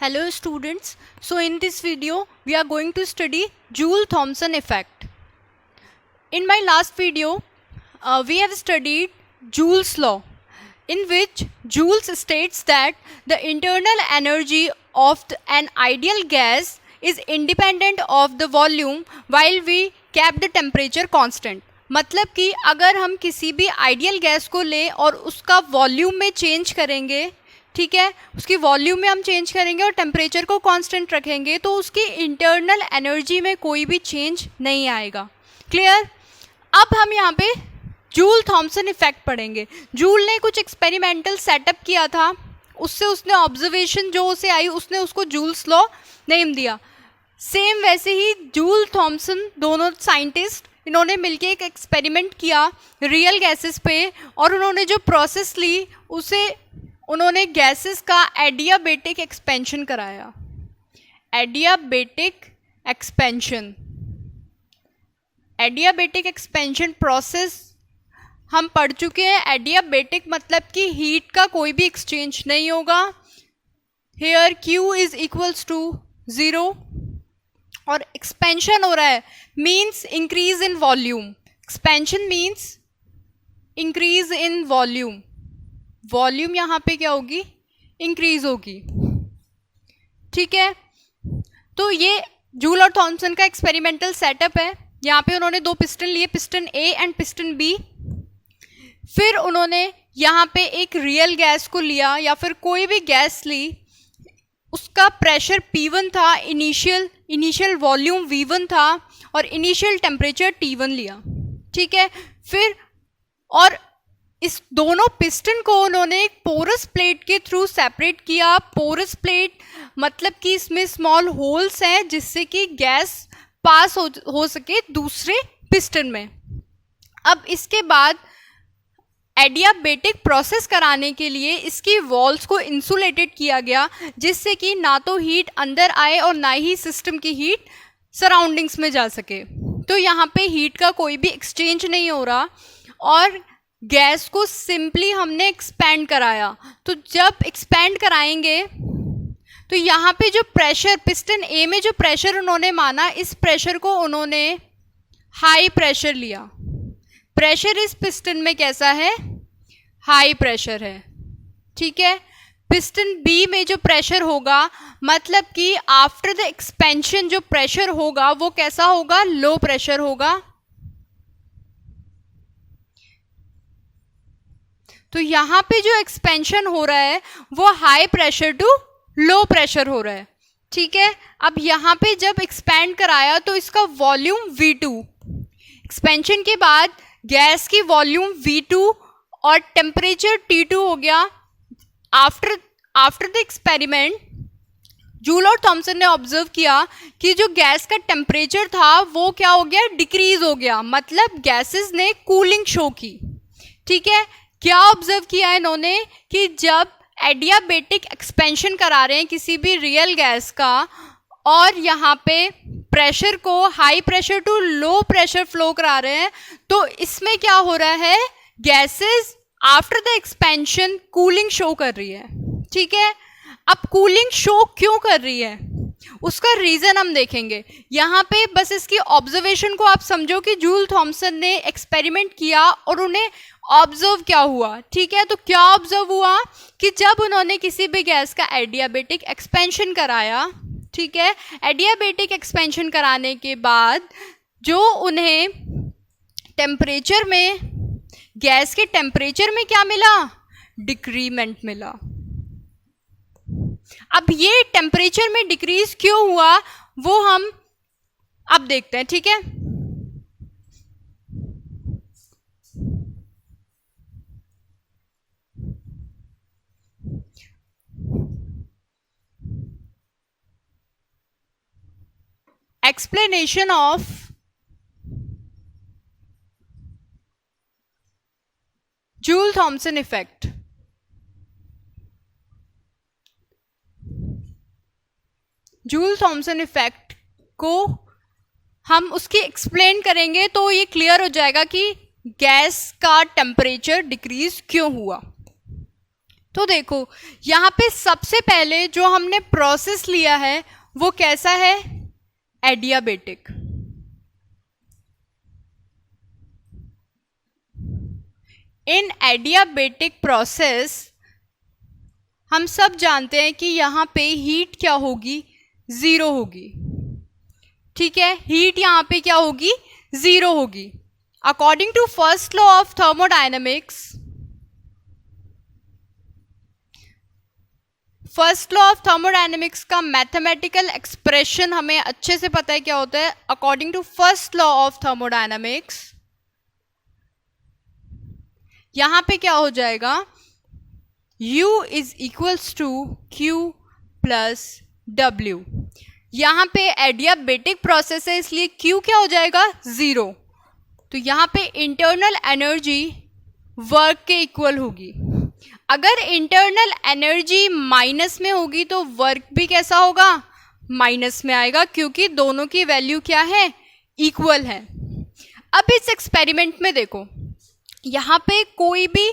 Hello students, so in this video we are going to study Joule-Thomson effect. In my last video we have studied Joule's law, in which Joule states that the internal energy of an ideal gas is independent of the volume while we kept the temperature constant. मतलब कि अगर हम किसी भी ideal gas को लें और उसका वॉल्यूम में चेंज करेंगे, ठीक है, उसकी वॉल्यूम में हम चेंज करेंगे और टेम्परेचर को कांस्टेंट रखेंगे तो उसकी इंटरनल एनर्जी में कोई भी चेंज नहीं आएगा. क्लियर? अब हम यहाँ पे जूल थॉमसन इफेक्ट पढ़ेंगे. जूल ने कुछ एक्सपेरिमेंटल सेटअप किया था, उससे उसने ऑब्जर्वेशन जो उसे आई उसने उसको जूल्स लॉ नेम दिया. सेम वैसे ही जूल थॉमसन दोनों साइंटिस्ट इन्होंने मिलके एक एक्सपेरिमेंट किया रियल गैसेस पे और उन्होंने जो प्रोसेस ली उसे उन्होंने गैसेस का एडियाबेटिक एक्सपेंशन कराया. Adiabatic expansion, adiabatic expansion process हम पढ़ चुके हैं. एडियाबेटिक मतलब कि हीट का कोई भी एक्सचेंज नहीं होगा. Here Q is equals to 0 और एक्सपेंशन हो रहा है means increase in volume. Expansion means increase in volume. Volume यहाँ पे क्या होगी? इंक्रीज होगी. ठीक है, तो ये जूल और थॉमसन का एक्सपेरिमेंटल सेटअप है. यहाँ पे उन्होंने दो पिस्टन लिए, piston A and piston B. फिर उन्होंने यहाँ पे एक रियल गैस को लिया या फिर कोई भी गैस ली, उसका प्रेशर P1 था, इनिशियल वॉल्यूम V1 था और इनिशियल टेम्परेचर T1 लिया. ठीक है, फिर और इस दोनों पिस्टन को उन्होंने एक पोरस प्लेट के थ्रू सेपरेट किया. पोरस प्लेट मतलब कि इसमें स्मॉल होल्स हैं जिससे कि गैस पास हो सके दूसरे पिस्टन में. अब इसके बाद एडियाबेटिक प्रोसेस कराने के लिए इसकी वॉल्स को इंसुलेटेड किया गया जिससे कि ना तो हीट अंदर आए और ना ही सिस्टम की हीट सराउंडिंग्स में जा सके. तो यहाँ पे हीट का कोई भी एक्सचेंज नहीं हो रहा और गैस को सिंपली हमने एक्सपैंड कराया. तो जब एक्सपैंड कराएंगे तो यहाँ पे जो प्रेशर पिस्टन A में जो प्रेशर उन्होंने माना, इस प्रेशर को उन्होंने हाई प्रेशर लिया. प्रेशर इस पिस्टन में कैसा है? हाई प्रेशर है. ठीक है, पिस्टन B में जो प्रेशर होगा मतलब कि आफ्टर द एक्सपेंशन जो प्रेशर होगा वो कैसा होगा? लो प्रेशर होगा. तो यहाँ पे जो एक्सपेंशन हो रहा है वो high pressure to low pressure हो रहा है. ठीक है, अब यहाँ पे जब एक्सपैंड कराया तो इसका वॉल्यूम V2, एक्सपेंशन के बाद गैस की वॉल्यूम V2 और टेम्परेचर T2 हो गया. आफ्टर द एक्सपेरिमेंट जूल और थॉमसन ने ऑब्जर्व किया कि जो गैस का टेम्परेचर था वो क्या हो गया? डिक्रीज हो गया. मतलब गैसेस ने कूलिंग शो की. ठीक है, क्या ऑब्जर्व किया इन्होंने कि जब एडियाबेटिक एक्सपेंशन करा रहे हैं किसी भी रियल गैस का और यहाँ पे प्रेशर को high pressure to low pressure flow करा रहे हैं तो इसमें क्या हो रहा है? Gases after the expansion cooling show कर रही है. ठीक है, अब कूलिंग शो क्यों कर रही है उसका रीजन हम देखेंगे. यहाँ पे बस इसकी ऑब्जर्वेशन को आप समझो कि जूल थॉमसन ने एक्सपेरिमेंट किया और उन्हें ऑब्जर्व क्या हुआ. ठीक है, तो क्या ऑब्जर्व हुआ कि जब उन्होंने किसी भी गैस का एडियाबेटिक एक्सपेंशन कराया, ठीक है, एडियाबेटिक एक्सपेंशन कराने के बाद जो उन्हें टेम्परेचर में, गैस के टेम्परेचर में क्या मिला? डिक्रीमेंट मिला. अब ये टेम्परेचर में डिक्रीज क्यों हुआ वो हम अब देखते हैं. ठीक है, explanation of Joule-Thomson effect. Joule-Thomson effect को हम उसकी एक्सप्लेन करेंगे तो ये क्लियर हो जाएगा कि गैस का टेम्परेचर डिक्रीज क्यों हुआ. तो देखो यहाँ पे सबसे पहले जो हमने प्रोसेस लिया है वो कैसा है, एडियाबेटिक। इन एडियाबेटिक प्रोसेस हम सब जानते हैं कि यहाँ पे हीट क्या होगी, ज़ीरो होगी, ठीक है। हीट यहाँ पे क्या होगी, ज़ीरो होगी। According to first law of thermodynamics, first law of thermodynamics का मैथमेटिकल एक्सप्रेशन हमें अच्छे से पता है क्या होता है। According to first law of thermodynamics यहां पे क्या हो जाएगा, U is equals to Q plus W। यहां पे एडियाबेटिक प्रोसेस है इसलिए Q क्या हो जाएगा, ज़ीरो। तो यहां पे इंटरनल एनर्जी वर्क के इक्वल होगी। अगर इंटरनल एनर्जी माइनस में होगी तो वर्क भी कैसा होगा, माइनस में आएगा, क्योंकि दोनों की वैल्यू क्या है, इक्वल है। अब इस एक्सपेरिमेंट में देखो, यहाँ पे कोई भी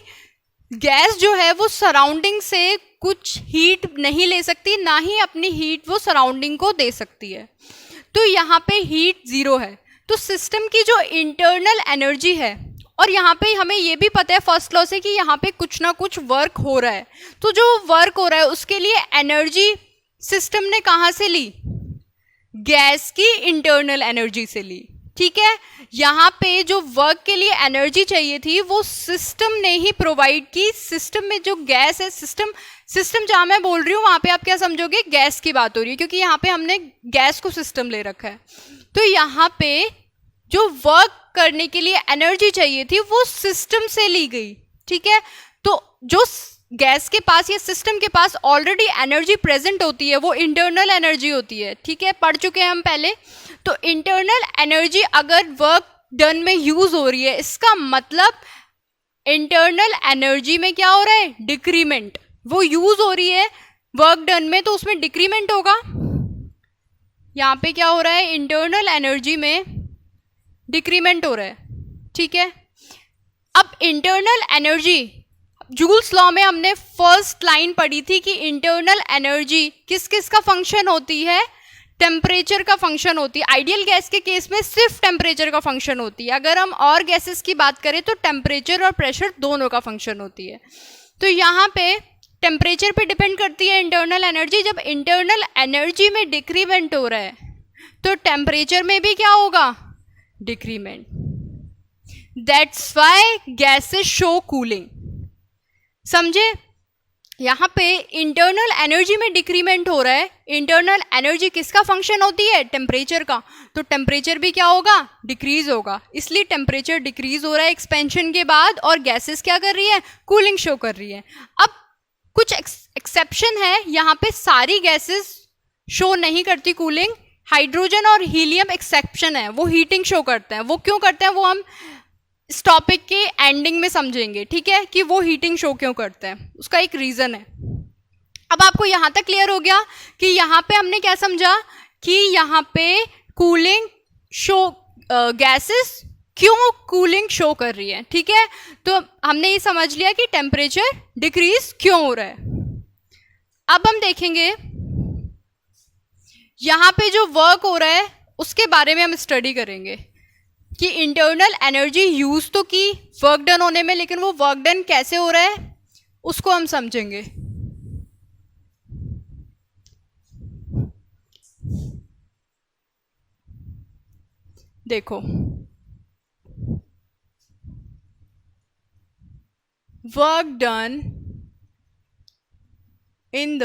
गैस जो है वो सराउंडिंग से कुछ हीट नहीं ले सकती, ना ही अपनी हीट वो सराउंडिंग को दे सकती है। तो यहाँ पे हीट ज़ीरो है। तो सिस्टम की जो इंटरनल एनर्जी है, और यहाँ पे हमें ये भी पता है फर्स्ट लॉ से कि यहाँ पे कुछ ना कुछ वर्क हो रहा है, तो जो वर्क हो रहा है उसके लिए एनर्जी सिस्टम ने कहाँ से ली, गैस की इंटरनल एनर्जी से ली, ठीक है। यहाँ पे जो वर्क के लिए एनर्जी चाहिए थी वो सिस्टम ने ही प्रोवाइड की। सिस्टम में जो गैस है, सिस्टम जहाँ मैं बोल रही हूँ वहाँ पे आप क्या समझोगे, गैस की बात हो रही है, क्योंकि यहाँ पे हमने गैस को सिस्टम ले रखा है। तो यहाँ पे जो वर्क करने के लिए एनर्जी चाहिए थी वो सिस्टम से ली गई, ठीक है। तो जो गैस के पास या सिस्टम के पास ऑलरेडी एनर्जी प्रेजेंट होती है वो इंटरनल एनर्जी होती है, ठीक है, पढ़ चुके हैं हम पहले। तो इंटरनल एनर्जी अगर वर्क डन में यूज हो रही है, इसका मतलब इंटरनल एनर्जी में क्या हो रहा है, डिक्रीमेंट। वो यूज हो रही है वर्क डन में तो उसमें डिक्रीमेंट होगा। यहाँ पे क्या हो रहा है, इंटरनल एनर्जी में डिक्रीमेंट हो रहा है, ठीक है। अब इंटरनल एनर्जी, जूल्स लॉ में हमने फर्स्ट लाइन पढ़ी थी कि इंटरनल एनर्जी किस किस का फंक्शन होती है, टेम्परेचर का फंक्शन होती है। आइडियल गैस के केस में सिर्फ टेम्परेचर का फंक्शन होती है, अगर हम और गैसेस की बात करें तो टेम्परेचर और प्रेशर दोनों का फंक्शन होती है। तो यहाँ पे टेम्परेचर पे डिपेंड करती है इंटरनल एनर्जी। जब इंटरनल एनर्जी में डिक्रीमेंट हो रहा है तो टेम्परेचर में भी क्या होगा, decrement. That's why gases show cooling. समझे, यहाँ पे इंटरनल एनर्जी में डिक्रीमेंट हो रहा है। इंटरनल एनर्जी किसका फंक्शन होती है, टेम्परेचर का। तो टेम्परेचर भी क्या होगा, डिक्रीज होगा। इसलिए टेम्परेचर डिक्रीज हो रहा है एक्सपेंशन के बाद, और गैसेस क्या कर रही है, कूलिंग शो कर रही है। अब कुछ एक्सेप्शन है, यहाँ पे सारी गैसेस शो नहीं करती कूलिंग। हाइड्रोजन और हीलियम एक्सेप्शन है, वो हीटिंग शो करते हैं। वो क्यों करते हैं वो हम इस टॉपिक के एंडिंग में समझेंगे, ठीक है, कि वो हीटिंग शो क्यों करते हैं, उसका एक रीजन है। अब आपको यहाँ तक क्लियर हो गया कि यहाँ पे हमने क्या समझा कि यहाँ पे कूलिंग शो, गैसेस क्यों कूलिंग शो कर रही है, ठीक है। तो हमने ये समझ लिया कि टेम्परेचर डिक्रीज क्यों हो रहा है। अब हम देखेंगे यहाँ पे जो वर्क हो रहा है उसके बारे में हम स्टडी करेंगे कि इंटरनल एनर्जी यूज तो की वर्क डन होने में, लेकिन वो वर्क डन कैसे हो रहा है उसको हम समझेंगे। देखो, work done in the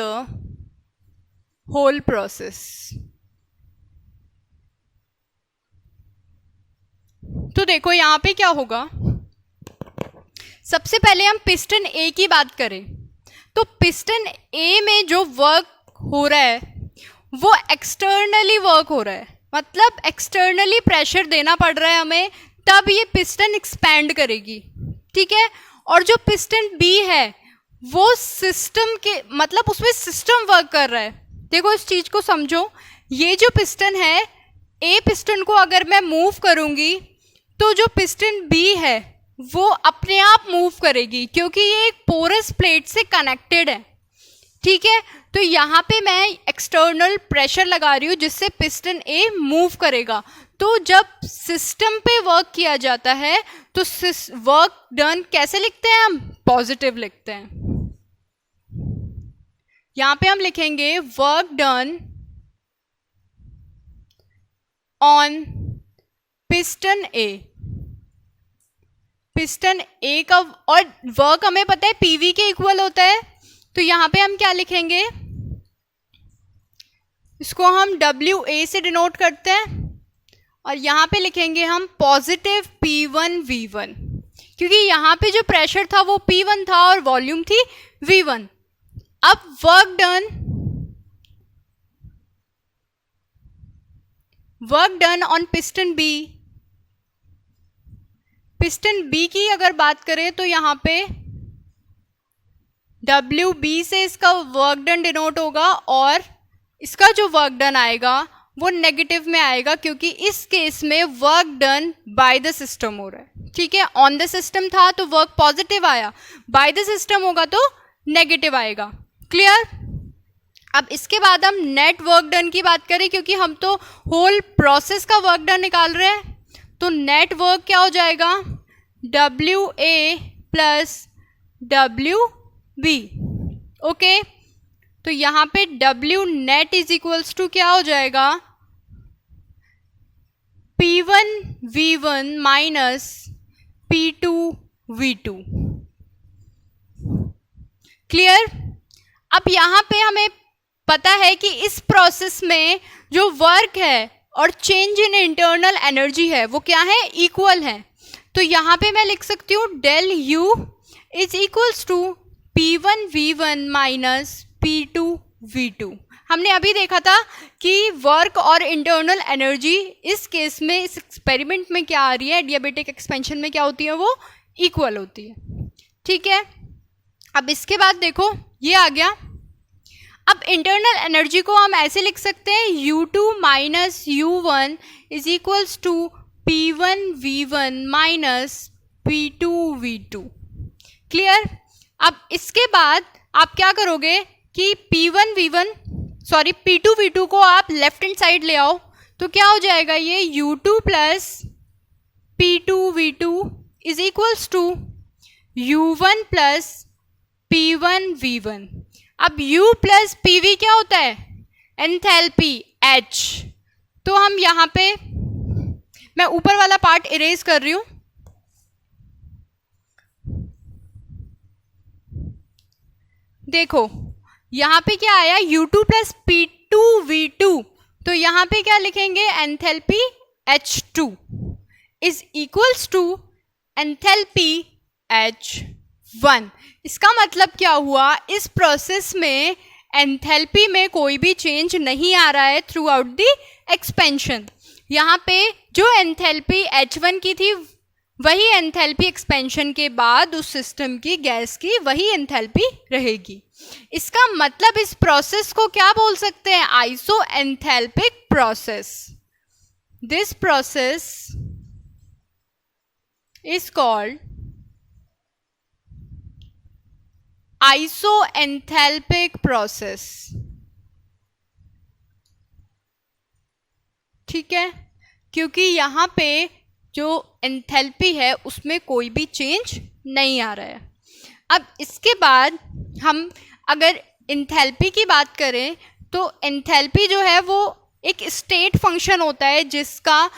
whole process. तो देखो यहाँ पे क्या होगा, सबसे पहले हम पिस्टन ए की बात करें तो पिस्टन ए में जो वर्क हो रहा है वो एक्सटर्नली वर्क हो रहा है, मतलब एक्सटर्नली प्रेशर देना पड़ रहा है हमें, तब ये पिस्टन एक्सपैंड करेगी, ठीक है। और जो पिस्टन बी है वो सिस्टम के, मतलब उसमें सिस्टम वर्क कर रहा है। देखो इस चीज को समझो, ये जो पिस्टन है, ए पिस्टन को अगर मैं मूव करूंगी तो जो पिस्टन बी है वो अपने आप मूव करेगी क्योंकि ये एक पोरस प्लेट से कनेक्टेड है, ठीक है। तो यहाँ पे मैं एक्सटर्नल प्रेशर लगा रही हूँ जिससे पिस्टन ए मूव करेगा। तो जब सिस्टम पे वर्क किया जाता है तो वर्क डन कैसे लिखते हैं हम? पॉजिटिव लिखते हैं। यहाँ पे हम लिखेंगे work done on piston A. Piston A का और वर्क हमें पता है पीवी के इक्वल होता है, तो यहाँ पे हम क्या लिखेंगे? इसको हम डब्ल्यू ए से डिनोट करते हैं और यहाँ पे लिखेंगे हम पॉजिटिव P1 V1, क्योंकि यहाँ पे जो प्रेशर था वो P1 था और वॉल्यूम थी V1। अब work done on piston B. Piston B की अगर बात करें तो यहाँ पे डब्ल्यू बी से इसका वर्क डन डिनोट होगा और इसका जो वर्क डन आएगा वो नेगेटिव में आएगा, क्योंकि इस केस में work done by the system हो रहा है, ठीक है। ऑन द सिस्टम था तो वर्क पॉजिटिव आया, बाय द सिस्टम होगा तो नेगेटिव आएगा। क्लियर? अब इसके बाद हम नेट वर्क डन की बात करें, क्योंकि हम तो होल प्रोसेस का वर्क डन निकाल रहे हैं, तो नेट वर्क क्या हो जाएगा? W A plus W B. Okay, तो यहाँ पे W net is equals to क्या हो जाएगा? P1 V1 minus P2 V2। Clear? अब यहाँ पे हमें पता है कि इस प्रोसेस में जो वर्क है और चेंज इन इंटरनल एनर्जी है वो क्या है? इक्वल है। तो यहाँ पे मैं लिख सकती हूँ del U is equals to P1 V1 minus P2 V2। हमने अभी देखा था कि वर्क और इंटरनल एनर्जी इस केस में, इस एक्सपेरिमेंट में क्या आ रही है, एडियाबेटिक एक्सपेंशन में क्या होती है? वो इक्वल होती है, ठीक है। अब इसके बाद देखो ये आ गया। अब इंटरनल एनर्जी को हम ऐसे लिख सकते हैं U2 minus U1 is equals to P1 V1 minus P2 V2। Clear? अब इसके बाद आप क्या करोगे कि P2 V2 को आप लेफ्ट हैंड साइड ले आओ, तो क्या हो जाएगा? ये U2 plus P2 V2 is equals to U1 plus P1 V1। अब U प्लस PV क्या होता है? Enthalpy H। तो हम यहाँ पे, मैं ऊपर वाला पार्ट इरेज कर रही हूँ। देखो यहाँ पे क्या आया? U2 प्लस P2 V2, तो यहाँ पे क्या लिखेंगे? Enthalpy H2 is equals to enthalpy H1। इसका मतलब क्या हुआ? इस प्रोसेस में एंथैल्पी में कोई भी चेंज नहीं आ रहा है थ्रू आउट द एक्सपेंशन। यहाँ पे जो एंथैल्पी H1 की थी वही एंथैल्पी एक्सपेंशन के बाद उस सिस्टम की, गैस की, वही एंथैल्पी रहेगी। इसका मतलब इस प्रोसेस को क्या बोल सकते हैं? Isoenthalpic process. This process is called isoenthalpic process, ठीक है, क्योंकि यहाँ पे जो एंथैल्पी है उसमें कोई भी चेंज नहीं आ रहा है। अब इसके बाद हम अगर एंथैल्पी की बात करें तो एंथैल्पी जो है वो एक स्टेट फंक्शन होता है, जिसका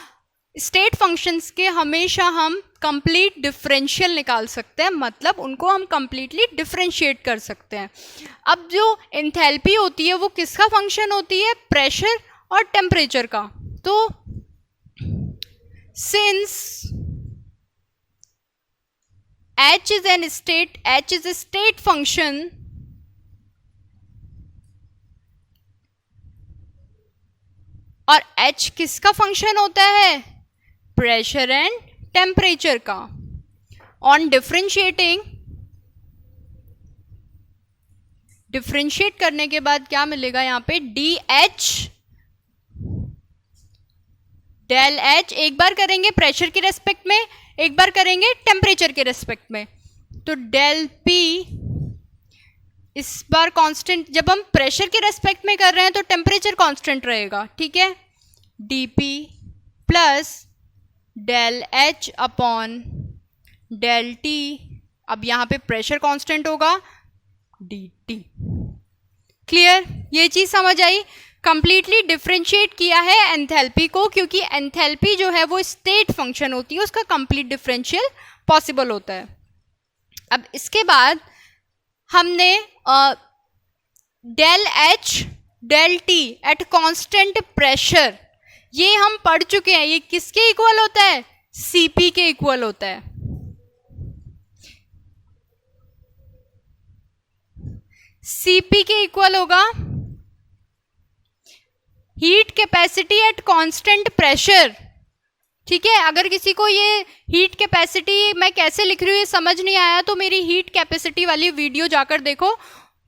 स्टेट फंक्शंस के हमेशा हम कंप्लीट डिफरेंशियल निकाल सकते हैं, मतलब उनको हम कंप्लीटली डिफरेंशिएट कर सकते हैं। अब जो एंथैल्पी होती है वो किसका फंक्शन होती है? प्रेशर और टेम्परेचर का। तो since H is a state function, और H किसका फंक्शन होता है? प्रेशर एंड टेम्परेचर का। ऑन डिफरेंशिएट करने के बाद क्या मिलेगा? यहाँ पे DH डेल H एक बार करेंगे प्रेशर के रेस्पेक्ट में, एक बार करेंगे टेम्परेचर के रेस्पेक्ट में, तो डेल पी इस बार कांस्टेंट, जब हम प्रेशर के रेस्पेक्ट में कर रहे हैं तो टेम्परेचर कांस्टेंट रहेगा, ठीक है, dp plus del H upon del T, अब यहाँ पे प्रेशर कांस्टेंट होगा dt। क्लियर, ये चीज समझ आई। कंप्लीटली डिफरेंशिएट किया है एंथैल्पी को, क्योंकि एंथैल्पी जो है वो स्टेट फंक्शन होती है, उसका कंप्लीट डिफरेंशियल पॉसिबल होता है। अब इसके बाद हमने del H del T at constant pressure, ये हम पढ़ चुके हैं, ये किसके इक्वल होता है, सीपी के इक्वल होता है। सीपी के इक्वल होगा heat capacity eight constant pressure, ठीक है। अगर किसी को ये हीट कैपेसिटी मैं कैसे लिख रही हूँ ये समझ नहीं आया तो मेरी हीट कैपेसिटी वाली वीडियो जाकर देखो,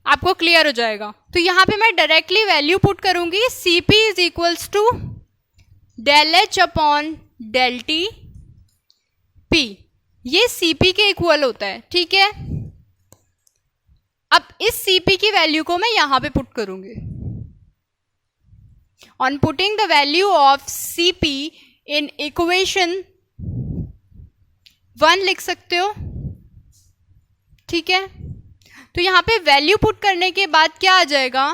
आपको क्लियर हो जाएगा। तो यहाँ पे मैं डायरेक्टली वैल्यू पुट करूंगी, Cp is equals to del H upon del T P, ये Cp के इक्वल होता है, ठीक है। अब इस Cp की वैल्यू को मैं यहां पे पुट करूंगी। On putting the value of Cp in equation 1 लिख सकते हो, ठीक है। तो यहां पे वैल्यू पुट करने के बाद क्या आ जाएगा,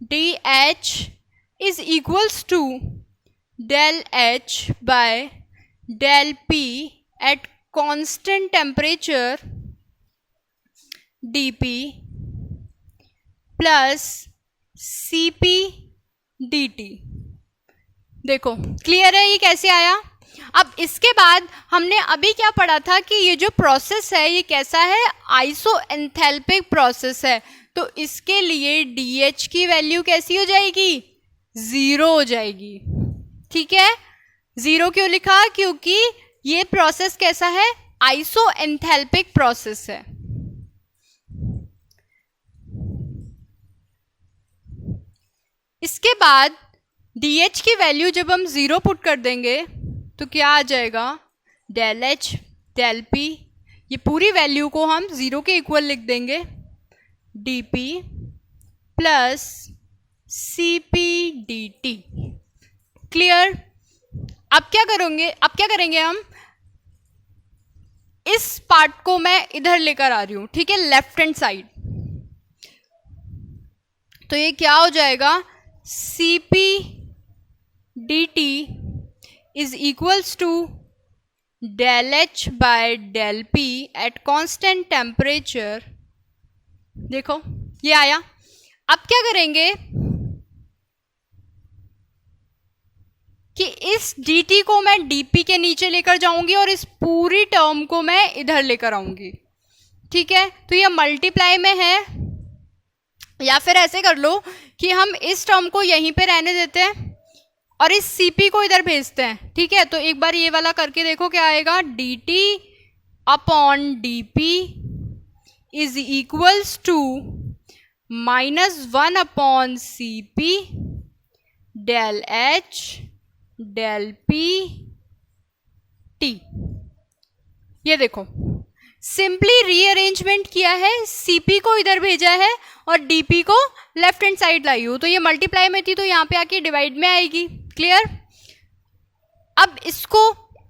D H is equals to del H by del P at constant temperature dp plus cp dt। देखो क्लियर है ये कैसे आया। अब इसके बाद हमने अभी क्या पढ़ा था कि ये जो प्रोसेस है ये कैसा है, आइसो एंथैल्पिक प्रोसेस है, तो इसके लिए dH की वैल्यू कैसी हो जाएगी, 0 हो जाएगी, ठीक है। 0 क्यों लिखा, क्योंकि ये प्रोसेस कैसा है, आइसो एंथैल्पिक प्रोसेस है। इसके बाद dH की वैल्यू जब हम 0 पुट कर देंगे तो क्या आ जाएगा, डेल एच डेल पी, ये पूरी वैल्यू को हम 0 के इक्वल लिख देंगे, dp plus cp dt। Clear. अब क्या करेंगे हम, इस पार्ट को मैं इधर लेकर आ रही हूं, ठीक है, लेफ्ट हैंड साइड। तो ये क्या हो जाएगा, Cp dt is equals to del H by del P at constant temperature। देखो ये आया। अब क्या करेंगे कि इस dt को मैं dp के नीचे लेकर जाऊंगी और इस पूरी टर्म को मैं इधर लेकर आऊंगी, ठीक है। तो ये मल्टीप्लाई में है, या फिर ऐसे कर लो कि हम इस टर्म को यहीं पे रहने देते हैं और इस Cp को इधर भेजते हैं, ठीक है। तो एक बार ये वाला करके देखो क्या आएगा, dt upon dp is equals to -1 upon Cp del H del P T। ये देखो सिंपली रीअरेंजमेंट किया है, Cp को इधर भेजा है और dp को लेफ्ट हैंड साइड लाई हूं, तो ये मल्टीप्लाई में थी तो यहाँ पे आके डिवाइड में आएगी। क्लियर। अब इसको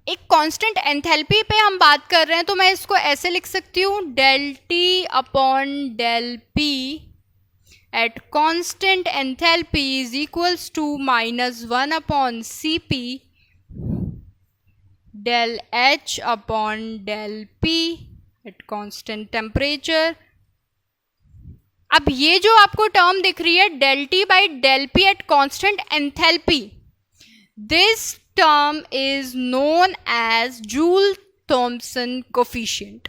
एक कांस्टेंट एंथैल्पी पे हम बात कर रहे हैं तो मैं इसको ऐसे लिख सकती हूँ, del T upon del P at constant enthalpy is equals to -1 upon Cp del H upon del P at constant temperature. अब ये जो आपको टर्म दिख रही है del T by del P at constant enthalpy, this term is known as Joule Thomson coefficient,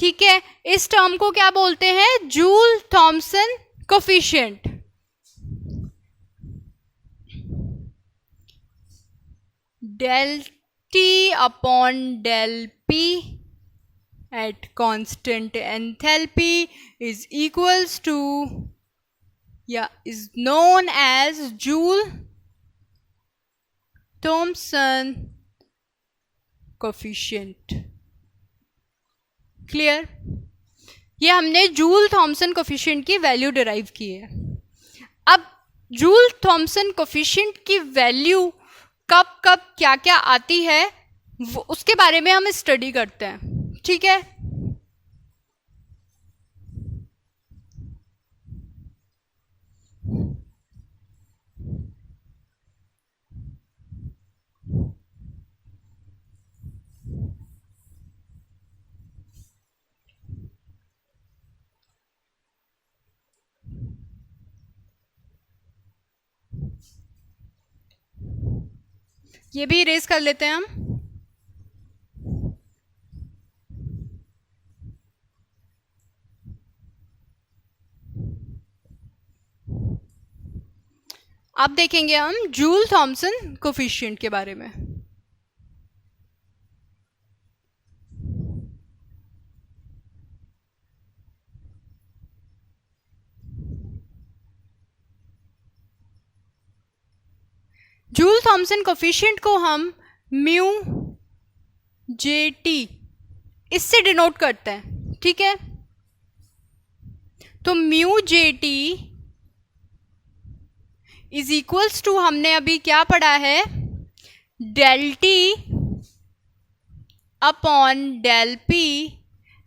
ठीक है। इस टर्म को क्या बोलते हैं, Joule Thomson coefficient. Del T upon del P at constant enthalpy is equals to, is known as Joule Thomson coefficient. Clear? ये हमने joule Thomson coefficient की वैल्यू डिराइव की है। अब जूल थॉमसन कोफिशिएंट की वैल्यू कब कब क्या क्या आती है वो उसके बारे में हम स्टडी करते हैं। ठीक है, ये भी इरेज कर लेते हैं हम। अब देखेंगे हम जूल थॉमसन कोफिशिएंट के बारे में। जूल थॉमसन कोफिशिएंट को हम म्यू जे टी इससे डिनोट करते हैं। ठीक है, तो mu J T is equals to, हमने अभी क्या पढ़ा है, del T upon del P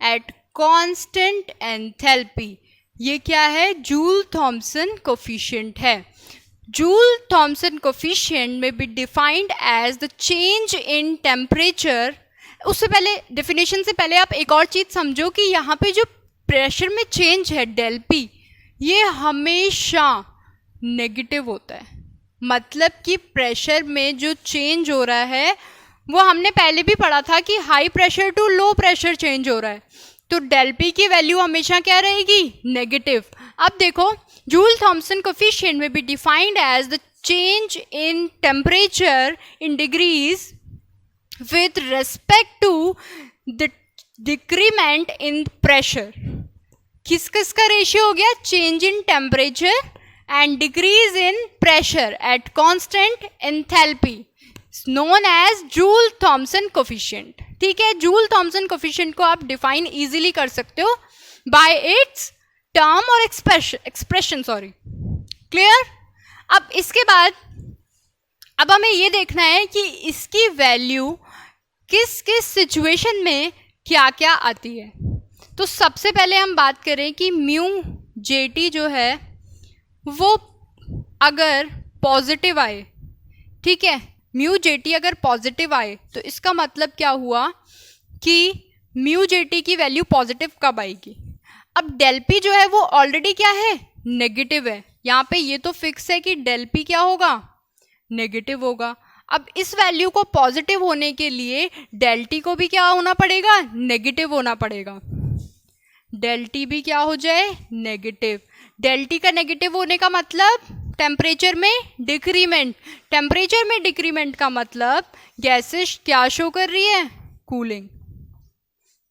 at constant enthalpy. ये क्या है, जूल थॉमसन कोफिशिएंट है। जूल थॉमसन कोफिशिएंट में be defined as the change in temperature. उससे पहले, डेफिनेशन से पहले आप एक और चीज़ समझो कि यहाँ पे जो प्रेशर में चेंज है डेल पी, ये हमेशा नेगेटिव होता है। मतलब कि प्रेशर में जो चेंज हो रहा है वो हमने पहले भी पढ़ा था कि high pressure to low pressure change हो रहा है, तो डेल पी की वैल्यू हमेशा क्या रहेगी, नेगेटिव। अब देखो, जूल थॉमसन कोफिशिएंट में be defined as the change in temperature in degrees with respect to the decrement in pressure. किस किस का रेशियो हो गया, change in temperature and decrease in pressure at constant enthalpy, known as Joule Thomson coefficient. ठीक है, Joule Thomson coefficient को आप define easily कर सकते हो बाय इट्स टर्म और एक्सप्रेशन, सॉरी। क्लियर? अब इसके बाद अब हमें ये देखना है कि इसकी वैल्यू किस किस सिचुएशन में क्या क्या आती है। तो सबसे पहले हम बात करें कि म्यू जे टी जो है वो अगर पॉजिटिव आए, ठीक है, म्यू जे टी अगर पॉजिटिव आए तो इसका मतलब क्या हुआ कि म्यू जे टी की वैल्यू पॉजिटिव कब आएगी। अब डेल पी जो है वो ऑलरेडी क्या है, नेगेटिव है। यहाँ पे ये तो फिक्स है कि डेल पी क्या होगा, नेगेटिव होगा। अब इस वैल्यू को पॉजिटिव होने के लिए डेल टी को भी क्या होना पड़ेगा, नेगेटिव होना पड़ेगा। डेल टी भी क्या हो जाए, नेगेटिव। डेल टी का नेगेटिव होने का मतलब टेम्परेचर में डिक्रीमेंट। टेम्परेचर में डिक्रीमेंट का मतलब गैसेस क्या शो कर रही है, कूलिंग।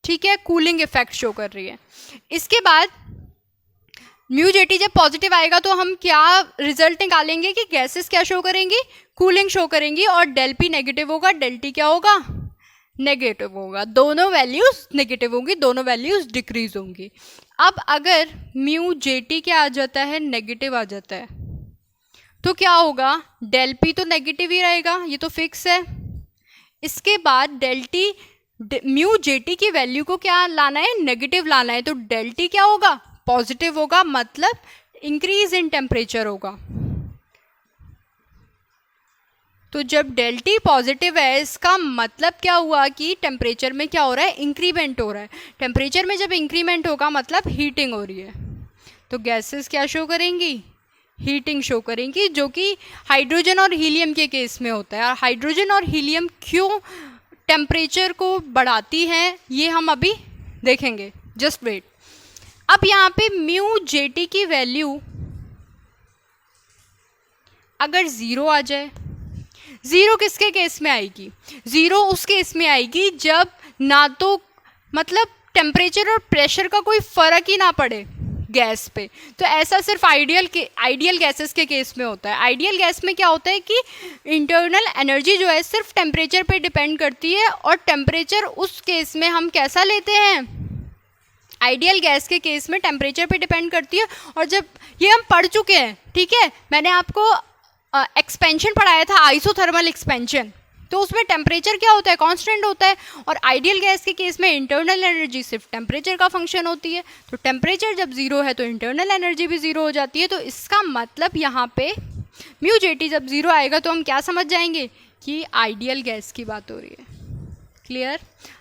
ठीक है, कूलिंग इफेक्ट शो कर रही है। इसके बाद म्यू जे टी जब पॉजिटिव आएगा तो हम क्या रिजल्ट निकालेंगे कि गैसेस क्या शो करेंगी, कूलिंग शो करेंगी, और डेल पी नेगेटिव होगा, डेल टी क्या होगा, नेगेटिव होगा। दोनों वैल्यूज नेगेटिव होंगी, दोनों वैल्यूज डिक्रीज होंगी। अब अगर म्यू जे टी क्या आ जाता है, नेगेटिव आ जाता है, तो क्या होगा, डेल पी तो नेगेटिव ही रहेगा, ये तो फिक्स है। इसके बाद del T, mu J T की वैल्यू को क्या लाना है, नेगेटिव लाना है, तो डेल टी क्या होगा, पॉजिटिव होगा, मतलब इंक्रीज इन टेम्परेचर होगा। तो जब डेल टी पॉजिटिव है इसका मतलब क्या हुआ कि टेम्परेचर में क्या हो रहा है, इंक्रीमेंट हो रहा है। टेम्परेचर में जब इंक्रीमेंट होगा मतलब हीटिंग हो रही है, तो गैसेस क्या शो करेंगी, हीटिंग शो करेंगी, जो कि हाइड्रोजन और हीलियम के केस में होता है। और हाइड्रोजन और हीलियम क्यों टेम्परेचर को बढ़ाती हैं ये हम अभी देखेंगे, जस्ट वेट। अब यहाँ पे म्यू जे टी की वैल्यू अगर ज़ीरो आ जाए, ज़ीरो किसके केस में आएगी, ज़ीरो उस केस में आएगी जब ना तो मतलब टेम्परेचर और प्रेशर का कोई फ़र्क ही ना पड़े। गैस पे। तो ऐसा सिर्फ आइडियल गैसेस के केस में होता है। आइडियल गैस में क्या होता है कि इंटरनल एनर्जी जो है सिर्फ टेम्परेचर पे डिपेंड करती है, और टेम्परेचर उस केस में हम कैसा लेते हैं, आइडियल गैस के केस में टेम्परेचर पे डिपेंड करती है। और जब ये हम पढ़ चुके हैं, ठीक है, मैंने आपको एक्सपेंशन पढ़ाया था, आइसोथर्मल एक्सपेंशन, तो उसमें टेम्परेचर क्या होता है, कांस्टेंट होता है, और आइडियल गैस के केस में इंटरनल एनर्जी सिर्फ टेम्परेचर का फंक्शन होती है। तो टेम्परेचर जब ज़ीरो है तो इंटरनल एनर्जी भी ज़ीरो हो जाती है। तो इसका मतलब यहाँ पे म्यू जे टी जब ज़ीरो आएगा तो हम क्या समझ जाएंगे कि आइडियल गैस की बात हो रही है। क्लियर?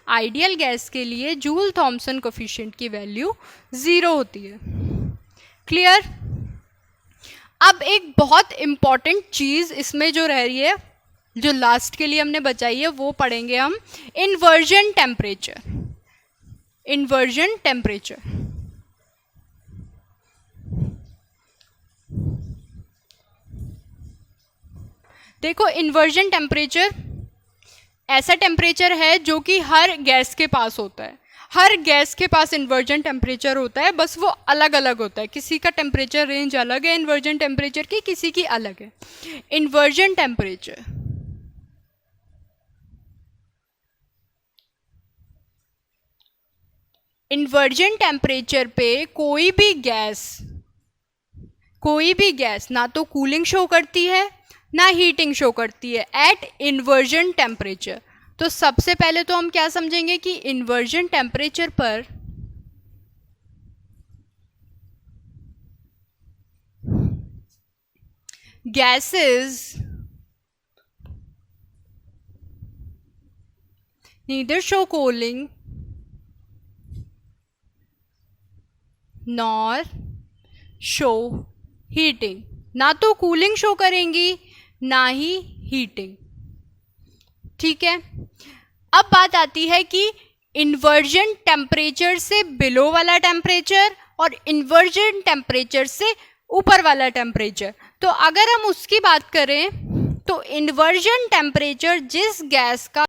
आइडियल गैस के लिए जूल थॉमसन कोफिशिएंट की वैल्यू 0 होती है। क्लियर? अब एक बहुत इम्पॉर्टेंट चीज़ इसमें जो रह रही है, जो लास्ट के लिए हमने बचाई है, वो पढ़ेंगे हम, इन्वर्जन टेम्परेचर। इन्वर्जन टेम्परेचर, देखो इन्वर्जन टेम्परेचर ऐसा टेम्परेचर है जो कि हर गैस के पास होता है। हर गैस के पास इन्वर्जन टेम्परेचर होता है, बस वो अलग अलग होता है। किसी का टेम्परेचर रेंज अलग है इन्वर्जन टेम्परेचर की, किसी की अलग है। इन्वर्जन टेम्परेचर, इन्वर्जन टेम्परेचर पे कोई भी गैस ना तो कूलिंग शो करती है ना हीटिंग शो करती है एट इन्वर्जन टेम्परेचर। तो सबसे पहले तो हम क्या समझेंगे कि इन्वर्जन टेम्परेचर पर gases neither show cooling nor show heating, ना तो कूलिंग शो करेंगी ना ही हीटिंग। ठीक है, अब बात आती है कि इन्वर्जन टेम्परेचर से बिलो वाला टेम्परेचर और इन्वर्जन टेम्परेचर से ऊपर वाला टेम्परेचर। तो अगर हम उसकी बात करें तो इन्वर्जन टेम्परेचर जिस गैस का